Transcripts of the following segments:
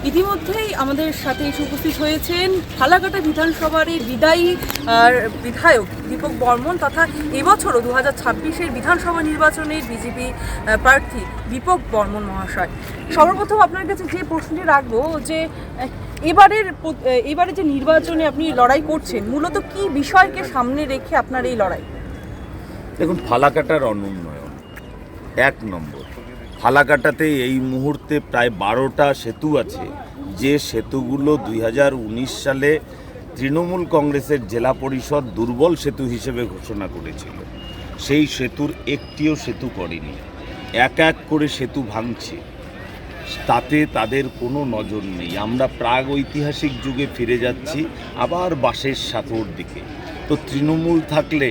ইতিমধ্যেই আমাদের সাথে এসে উপস্থিত হয়েছেন ফালাকাটা বিধানসভার বিদায়ী বিধায়ক দীপক বর্মন তথা এবছরও 2026-এর বিধানসভা নির্বাচনের বিজেপি প্রার্থী দীপক বর্মন মহাশয়। সর্বপ্রথম আপনার কাছে যে প্রশ্নটি রাখবো যে এবারে যে নির্বাচনে আপনি লড়াই করছেন মূলত কি বিষয়কে সামনে রেখে আপনার এই লড়াই? দেখুন, ফালাকাটার অনুন্নয়ন 1 নম্বর। ফালাকাটাতে এই মুহূর্তে প্রায় 12টা সেতু আছে, যে সেতুগুলো 2019 সালে তৃণমূল কংগ্রেসের জেলা পরিষদ দুর্বল সেতু হিসেবে ঘোষণা করেছিল। সেই সেতুর একটিও সেতু করেনি, এক এক করে সেতু ভাঙছে, তাতে তাদের কোনো নজর নেই। আমরা প্রাগ ঐতিহাসিক যুগে ফিরে যাচ্ছি, আবার বাঁশের সাঁকোর দিকে। তো তৃণমূল থাকলে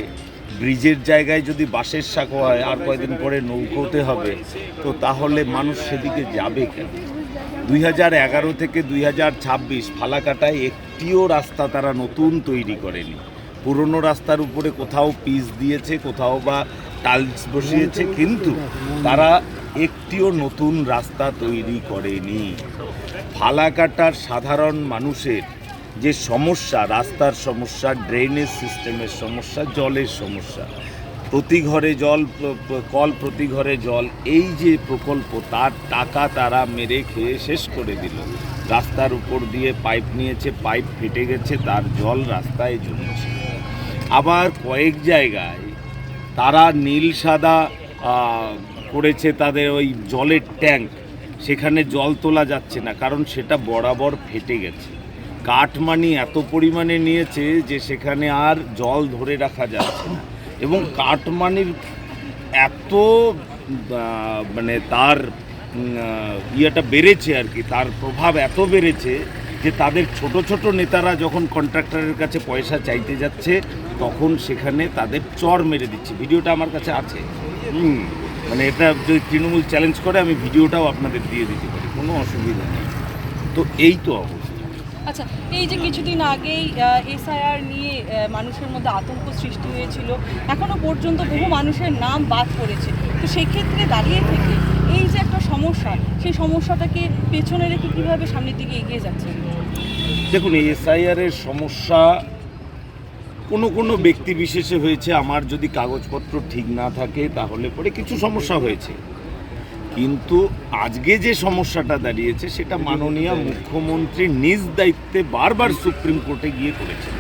ব্রিজের জায়গায় যদি বাঁশের সাঁকো হয়, আর কয়েকদিন পরে নৌকোতে হবে, তো তাহলে মানুষ সেদিকে যাবে কেন? 2011 থেকে 2026 ফালাকাটায় একটিও রাস্তা তারা নতুন তৈরি করেনি। পুরনো রাস্তার উপরে কোথাও পিচ দিয়েছে, কোথাও বা টাইলস বসিয়েছে, কিন্তু তারা একটিও নতুন রাস্তা তৈরি করেনি। ফালাকাটার সাধারণ মানুষের যে সমস্যা, রাস্তার সমস্যা, ড্রেনেজ সিস্টেমের সমস্যা, জলের সমস্যা, প্রতি ঘরে জল, কল প্রতি ঘরে জল, এই যে প্রকল্প, তার টাকা তারা মেরে খেয়ে শেষ করে দিল। রাস্তার উপর দিয়ে পাইপ নিয়েছে, পাইপ ফেটে গেছে, তার জল রাস্তায় জমছে। আবার কয়েক জায়গায় তারা নীল সাদা করেছে তাদের ওই জলের ট্যাঙ্ক, সেখানে জল তোলা যাচ্ছে না, কারণ সেটা বরাবর ফেটে গেছে। কাটমানি এত পরিমাণে নিয়েছে যে সেখানে আর জল ধরে রাখা যাচ্ছে না, এবং কাটমানির এত মানে তার ইয়েটা বেড়েছে আর কি, তার প্রভাব এত বেড়েছে যে তাদের ছোট ছোট নেতারা যখন কন্ট্রাক্টরের কাছে পয়সা চাইতে যাচ্ছে, তখন সেখানে তাদের চর মেরে দিচ্ছে। ভিডিওটা আমার কাছে আছে, মানে এটা যদি তৃণমূল চ্যালেঞ্জ করে আমি ভিডিওটাও আপনাদের দিয়ে দিতে পারি, কোনো অসুবিধা নেই। তো এই তো অবস্থা। আচ্ছা, এই যে কিছুদিন আগেই এসআইআর নিয়ে মানুষের মধ্যে আতঙ্ক সৃষ্টি হয়েছিল, এখনো পর্যন্ত বহু মানুষের নাম বাদ পড়েছে, তো সেক্ষেত্রে দাঁড়িয়ে থেকে এই যে একটা সমস্যা, সেই সমস্যাটাকে পেছনে রেখে কীভাবে সামনের দিকে এগিয়ে যাচ্ছে? দেখুন, এই এসআইআরের সমস্যা কোনো ব্যক্তি বিশেষে হয়েছে। আমার যদি কাগজপত্র ঠিক না থাকে তাহলে পরে কিছু সমস্যা হয়েছে, কিন্তু আজকে যে সমস্যাটা দাঁড়িয়েছে সেটা মাননীয় মুখ্যমন্ত্রী নিজ দায়িত্বে বারবার সুপ্রিম কোর্টে গিয়ে করেছেন।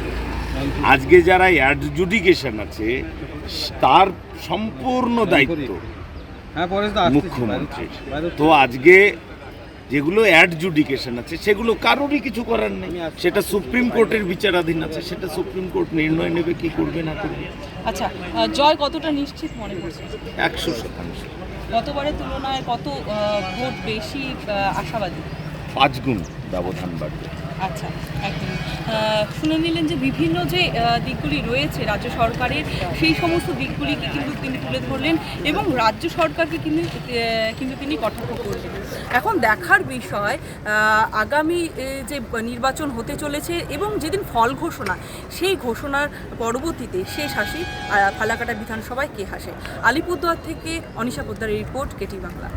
আজকে যারা অ্যাডজুডিকেশন আছে তার সম্পূর্ণ দায়িত্ব মুখ্যমন্ত্রীর। তো আজকে যেগুলো অ্যাডজুডিকেশন আছে সেগুলো কারোরই কিছু করার নেই, সেটা সুপ্রিম কোর্টের বিচারাধীন আছে, সেটা সুপ্রিম কোর্ট নির্ণয় নেবে কি করবে না করবে। আচ্ছা, জয় কতটা নিশ্চিত মনে করছে? 100%। গতবারের তুলনায় কত ভোট বেশি আশাবাদী? 5 গুণ ব্যবধান বাড়বে। আচ্ছা, একদম। শুনে নিলেন যে বিভিন্ন যে দিকগুলি রয়েছে রাজ্য সরকারের, সেই সমস্ত দিকগুলিকে কিন্তু তিনি তুলে ধরলেন এবং রাজ্য সরকারকে কিন্তু তিনি কটাক্ষ করলেন। এখন দেখার বিষয় আগামী যে নির্বাচন হতে চলেছে এবং যেদিন ফল ঘোষণা, সেই ঘোষণার পরবর্তীতে শেষ হাসি ফালাকাটা বিধানসভায় কে হাসে। আলিপুরদুয়ার থেকে অনিশা পোদ্দারের রিপোর্ট, কেটি বাংলা।